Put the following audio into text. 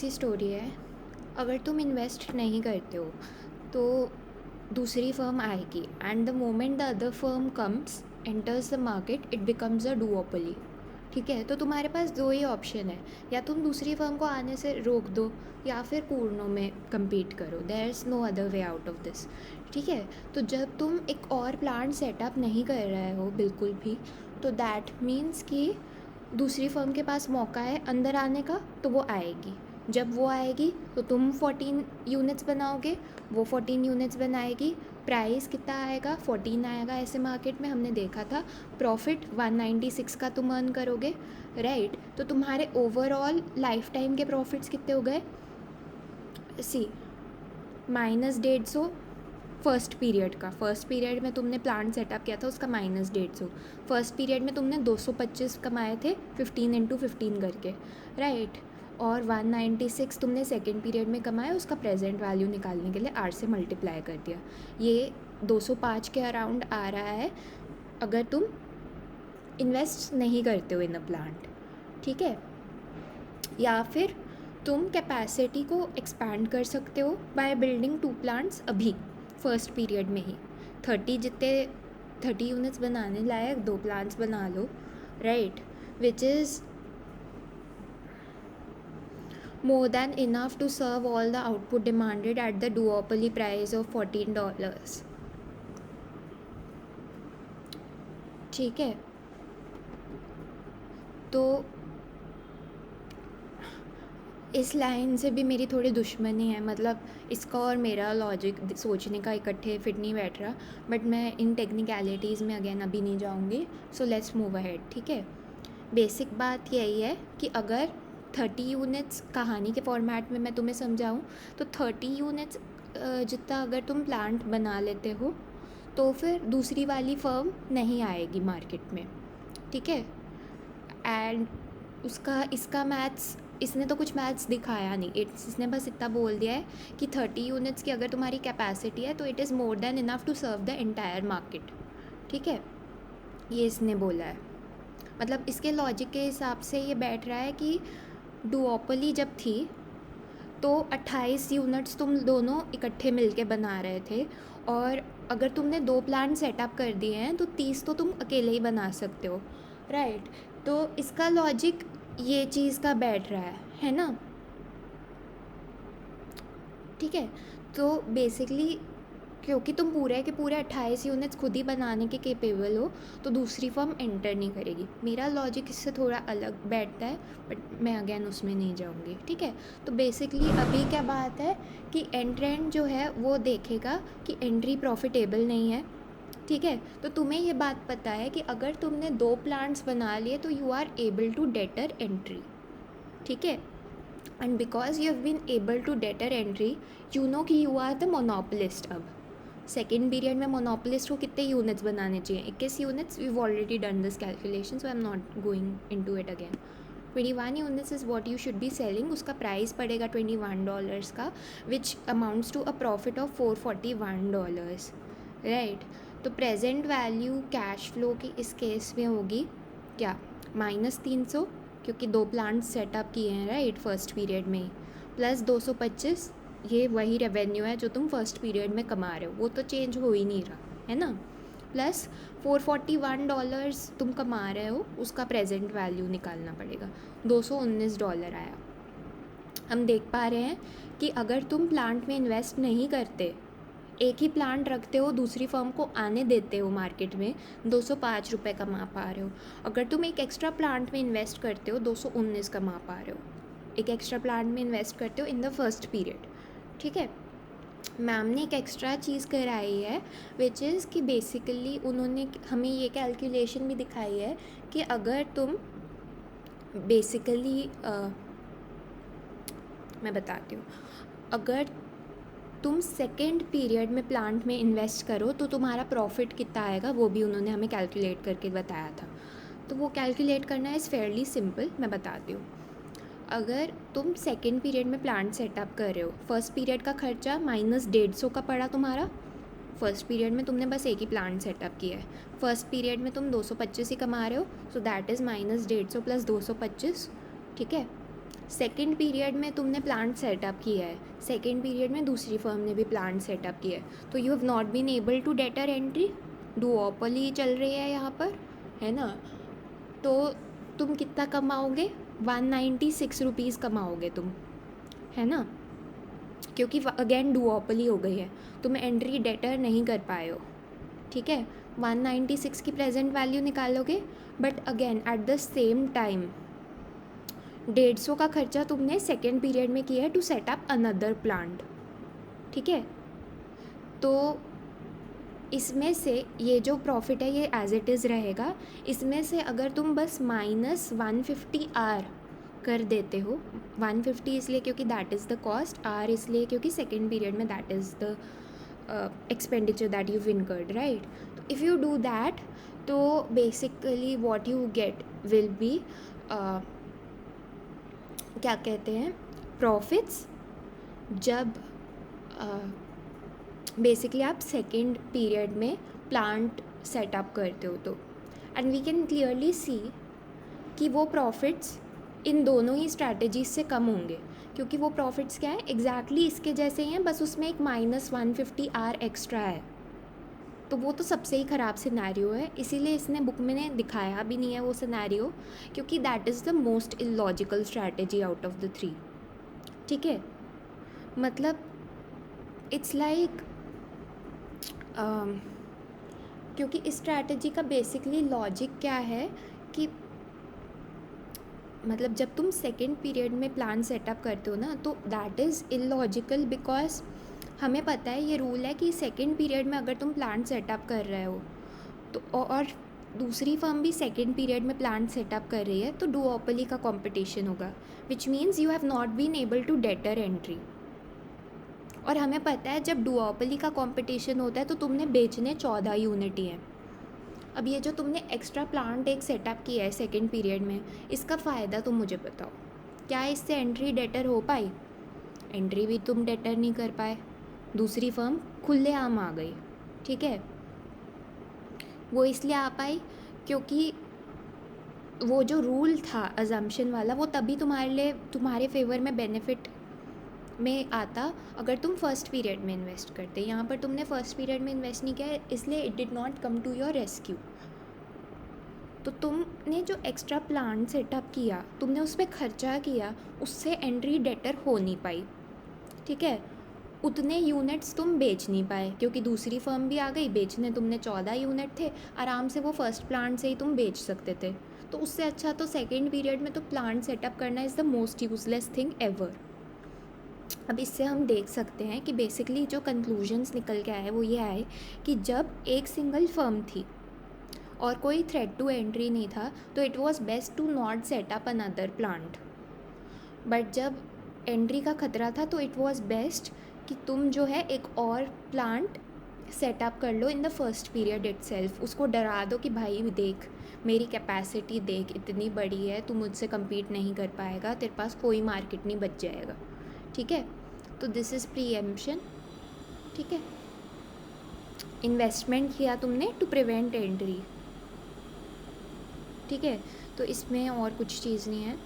सी story है। अगर तुम इन्वेस्ट नहीं करते हो तो दूसरी फर्म आएगी and the moment the other firm comes enters the market, it becomes a duopoly. ठीक है, तो तुम्हारे पास दो ही ऑप्शन है, या तुम दूसरी फर्म को आने से रोक दो या फिर पूर्णों में compete करो। There is no other way out of this. ठीक है, तो जब तुम एक और प्लांट सेटअप नहीं कर रहे हो बिल्कुल भी, तो दैट मीन्स कि दूसरी फर्म के पास मौका है अंदर आने का, तो वो आएगी। जब वो आएगी तो तुम 14 यूनिट्स बनाओगे, वो 14 यूनिट्स बनाएगी। प्राइस कितना आएगा? 14 आएगा। ऐसे मार्केट में हमने देखा था। प्रॉफिट 196 का तुम अर्न करोगे, राइट। तो तुम्हारे ओवरऑल लाइफ टाइम के प्रॉफिट्स कितने हो गए? सी -150 फर्स्ट पीरियड का। फर्स्ट पीरियड में तुमने प्लान सेटअप किया था, उसका -150। फर्स्ट पीरियड में तुमने 225 कमाए थे 15 इंटू 15 करके, राइट। और 196 तुमने सेकेंड पीरियड में कमाया, उसका प्रेजेंट वैल्यू निकालने के लिए आर से मल्टीप्लाई कर दिया। ये 205 के अराउंड आ रहा है अगर तुम इन्वेस्ट नहीं करते हो इन अ प्लांट। ठीक है, या फिर तुम कैपेसिटी को एक्सपैंड कर सकते हो बाय बिल्डिंग 2 प्लांट्स अभी फर्स्ट पीरियड में ही। 30 यूनिट्स बनाने लायक 2 प्लांट्स बना लो, right, which is more than enough to serve all the output demanded at the duopoly price of $14। ठीक है, तो इस लाइन से भी मेरी थोड़ी दुश्मनी है, मतलब इसका और मेरा लॉजिक सोचने का इकट्ठे फिट नहीं बैठ रहा। बट मैं इन टेक्निकलिटीज़ में अगेन अभी नहीं जाऊँगी, सो लेट्स मूव अहेड। ठीक है, बेसिक बात यही है कि अगर 30 यूनिट्स कहानी के फॉर्मेट में मैं तुम्हें समझाऊँ तो 30 यूनिट्स जितना अगर तुम प्लांट बना लेते हो तो फिर दूसरी वाली फर्म नहीं आएगी मार्केट में। ठीक है, एंड इसका मैथ्स इसने तो कुछ मैथ्स दिखाया नहीं, इसने बस इतना बोल दिया है कि 30 यूनिट्स की अगर तुम्हारी कैपेसिटी है तो it is more than enough to serve the entire market. ठीक है, ये इसने बोला है। मतलब इसके लॉजिक के हिसाब से ये बैठ रहा है कि डुओपोली जब थी तो 28 यूनिट्स तुम दोनों इकट्ठे मिलके बना रहे थे, और अगर तुमने 2 प्लांट सेटअप कर दिए हैं तो 30 तो तुम अकेले ही बना सकते हो, राइट। तो इसका लॉजिक ये चीज़ का बैठ रहा है ना। ठीक है, तो बेसिकली क्योंकि तुम पूरे के पूरे 28 यूनिट्स खुद ही बनाने के केपेबल हो तो दूसरी फर्म एंटर नहीं करेगी। मेरा लॉजिक इससे थोड़ा अलग बैठता है, बट मैं अगेन उसमें नहीं जाऊँगी। ठीक है, तो बेसिकली अभी क्या बात है कि एंट्रेंट जो है वो देखेगा कि एंट्री प्रॉफिटेबल नहीं है। ठीक है, तो तुम्हें ये बात पता है कि अगर तुमने 2 प्लांट्स बना लिए तो you are able to deter entry. ठीक है, and because you have been able to deter entry, you know कि यू आर द मोनोपोलिस्ट। अब सेकेंड पीरियड में मोनोपोलिस्ट को कितने यूनिट्स बनाने चाहिए? 21 units. We already done this calculation, so I am not going into it again. 21 units is what you should be selling. उसका price पड़ेगा $21 का, which amounts to a profit of $441, right. तो present value cash flow की इस case में होगी क्या? -300, क्योंकि 2 प्लांट्स सेटअप किए हैं, राइट, फर्स्ट पीरियड में ही, प्लस 225, ये वही रेवेन्यू है जो तुम फर्स्ट पीरियड में कमा रहे हो, वो तो चेंज हो ही नहीं रहा है ना। प्लस $441 तुम कमा रहे हो, उसका प्रेजेंट वैल्यू निकालना पड़ेगा। $219 आया। हम देख पा रहे हैं कि अगर तुम प्लांट में इन्वेस्ट नहीं करते, एक ही प्लांट रखते हो, दूसरी फर्म को आने देते हो मार्केट में, 205 रुपये कमा पा रहे हो। अगर तुम एक एक्स्ट्रा प्लांट में इन्वेस्ट करते हो, 219 कमा पा रहे हो। एक एक्स्ट्रा प्लांट में इन्वेस्ट करते हो इन द फर्स्ट पीरियड। ठीक है, मैम ने एक एक्स्ट्रा चीज़ कराई है, विच इज़ कि बेसिकली उन्होंने हमें ये कैलकुलेशन भी दिखाई है कि अगर तुम बेसिकली मैं बताती हूँ, अगर तुम सेकेंड पीरियड में प्लांट में इन्वेस्ट करो तो तुम्हारा प्रॉफिट कितना आएगा, वो भी उन्होंने हमें कैलकुलेट करके बताया था। तो वो कैलकुलेट करना इज़ फेयरली सिंपल, मैं बताती हूँ। अगर तुम सेकेंड पीरियड में प्लांट सेटअप कर रहे हो, फर्स्ट पीरियड का खर्चा -150 का पड़ा तुम्हारा। फर्स्ट पीरियड में तुमने बस एक ही प्लांट सेटअप किया है, फर्स्ट पीरियड में तुम 225 ही कमा रहे हो, सो दैट इज़ -150 प्लस 225। ठीक है, सेकेंड पीरियड में तुमने प्लांट सेटअप किया है, सेकेंड पीरियड में दूसरी फर्म ने भी प्लांट सेटअप किया है, तो you have not been able to deter entry, duopoly चल रही है यहाँ पर, है ना। तो तुम कितना कमाओगे, 196 रुपीज़ कमाओगे तुम, है ना, क्योंकि अगेन डुओपोली हो गई है, तुम एंट्री डेटर नहीं कर पाए हो, ठीक है। 196 की प्रेजेंट वैल्यू निकालोगे, but again at the same time 150 का खर्चा तुमने सेकेंड पीरियड में किया है to set up another plant, ठीक है। तो इसमें से ये जो प्रॉफिट है ये एज इट इज़ रहेगा। इसमें से अगर तुम बस -150 आर कर देते हो, 150 इसलिए क्योंकि that is the cost, or इसलिए क्योंकि सेकेंड पीरियड में that is the expenditure that you incurred, right. तो इफ़ यू डू दैट, तो basically what you get will be क्या कहते हैं, प्रॉफिट्स, जब बेसिकली आप सेकेंड पीरियड में प्लांट सेटअप करते हो तो। And we can clearly see कि वो प्रॉफिट्स इन दोनों ही स्ट्रैटेजीज से कम होंगे, क्योंकि वो प्रॉफिट्स क्या है, एग्जैक्टली इसके जैसे ही हैं, बस उसमें एक -150 आर एक्स्ट्रा है। तो वो तो सबसे ही ख़राब सिनेरियो है, इसीलिए इसने बुक में ने दिखाया भी नहीं है वो सिनेरियो, क्योंकि that is the most illogical strategy out of the 3, ठीक है। मतलब इट्स लाइक क्योंकि इस स्ट्रैटेजी का बेसिकली लॉजिक क्या है कि मतलब जब तुम सेकेंड पीरियड में प्लान सेटअप करते हो ना, तो दैट इज़ इलॉजिकल, बिकॉज हमें पता है ये रूल है कि सेकेंड पीरियड में अगर तुम प्लांट सेटअप कर रहे हो तो, और दूसरी फर्म भी सेकेंड पीरियड में प्लांट सेटअप कर रही है, तो डुओपोली का कंपटीशन होगा, which means you have not been able to deter entry. और हमें पता है जब डुओपोली का कंपटीशन होता है तो तुमने बेचने 14 यूनिट ही हैं। अब ये जो तुमने एक्स्ट्रा प्लांट एक सेटअप किया है सेकेंड पीरियड में, इसका फ़ायदा तुम मुझे बताओ, क्या इससे एंट्री डेटर हो पाई? एंट्री भी तुम डेटर नहीं कर पाए, दूसरी फर्म खुलेआम आ गई, ठीक है। वो इसलिए आ पाई क्योंकि वो जो रूल था अजम्पशन वाला, वो तभी तुम्हारे लिए, तुम्हारे फेवर में बेनिफिट में आता अगर तुम फर्स्ट पीरियड में इन्वेस्ट करते। यहाँ पर तुमने फर्स्ट पीरियड में इन्वेस्ट नहीं किया, इसलिए it did not come to your rescue. तो तुमने जो एक्स्ट्रा प्लांट सेटअप किया, तुमने उस पर खर्चा किया, उससे एंट्री डेटर हो नहीं पाई, ठीक है। उतने यूनिट्स तुम बेच नहीं पाए क्योंकि दूसरी फर्म भी आ गई बेचने, तुमने 14 यूनिट थे, आराम से वो फर्स्ट प्लांट से ही तुम बेच सकते थे। तो उससे अच्छा तो सेकेंड पीरियड में तो प्लांट सेटअप करना is the most useless thing ever. अब इससे हम देख सकते हैं कि बेसिकली जो कंक्लूजन्स निकल के आए वो ये आए कि जब एक सिंगल फर्म थी और कोई थ्रेट टू एंट्री नहीं था, तो it was best to not set up another plant. But जब एंट्री का खतरा था तो इट वॉज बेस्ट कि तुम जो है एक और प्लांट सेटअप कर लो in the first period itself. उसको डरा दो कि भाई देख, मेरी कैपेसिटी देख इतनी बड़ी है, तू मुझसे कम्पीट नहीं कर पाएगा, तेरे पास कोई मार्केट नहीं बच जाएगा, ठीक है। तो दिस इज़ प्रीएम्पशन, ठीक है। इन्वेस्टमेंट किया तुमने टू प्रिवेंट एंट्री, ठीक है। तो इसमें और कुछ चीज़ नहीं है।